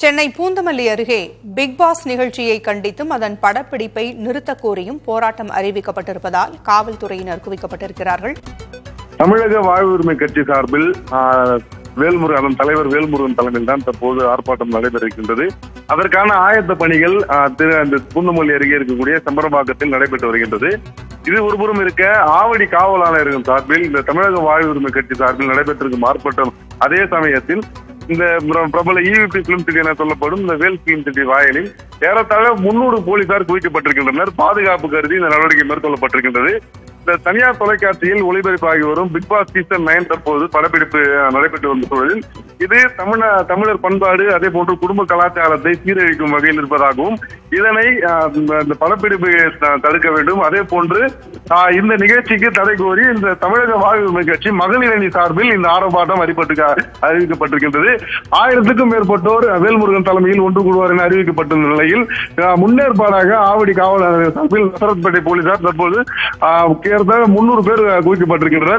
சென்னை பூந்தமல்லி அருகே big pass நிகழ்ச்சியை கண்டித்தும் அதன் படப்பிடிப்பை நிறுத்தக் கோரியும் போராட்டம் அறிவிக்கப்பட்டிருப்பதால் காவல்துறையினர் குவிக்கப்பட்டிருக்கிறார்கள். தமிழக வாழ்வு உரிமை கட்சி சார்பில் அதன் தலைவர் வேல்முருகன் தலைமையில் தான் தற்போது ஆர்ப்பாட்டம் நடைபெறுகின்றது. அதற்கான ஆயத்த பணிகள் பூந்தமல்லி அருகே இருக்கக்கூடிய செம்பரம்பாக்கத்தில் நடைபெற்று வருகின்றது. இது ஒருபுறம் இருக்க, ஆவடி காவல் ஆணையர்கள் சார்பில் இந்த தமிழக வாழ்வு உரிமை கட்சி சார்பில் நடைபெற்றிருக்கும் ஆர்ப்பாட்டம் அதே சமயத்தில் இந்த பிரபல EVP பிலிம் சிட்டி என சொல்லப்படும் இந்த வேல் பிலிம் சிட்டி வாயிலில் ஏறத்தாழ 300 போலீசார் குவிக்கப்பட்டிருக்கின்றனர். பாதுகாப்பு கருதி இந்த நடவடிக்கை மேற்கொள்ளப்பட்டிருக்கின்றது. இந்த தனியார் தொலைக்காட்சியில் ஒளிபரப்பாகி வரும் பிக் பாஸ் சீசன் 9 தற்போது படப்பிடிப்பு நடைபெற்று வந்த சூழலில் இது தமிழர் பண்பாடு அதே போன்று குடும்ப கலாச்சாரத்தை சீரழிக்கும் வகையில் இருப்பதாகவும் இதனை இந்த படப்பிடிப்பை தடுக்க வேண்டும். அதே போன்று இந்த நிகழ்ச்சிக்கு தடை கோரி இந்த தமிழக வாழ்வு உரிமை கட்சி மகளிர் அணி சார்பில் இந்த ஆர்ப்பாட்டம் அறிவிக்கப்பட்டிருக்கின்றது. 1000க்கும் மேற்பட்டோர் வேல்முருகன் தலைமையில் ஒன்று கூடுவார் என அறிவிக்கப்பட்டுள்ள நிலையில் முன்னேற்பாடாக ஆவடி காவல் சார்பில் நசரத்பேட்டை போலீசார் தற்போது 300 பேர் குவிக்கப்பட்டிருக்கின்றனர்.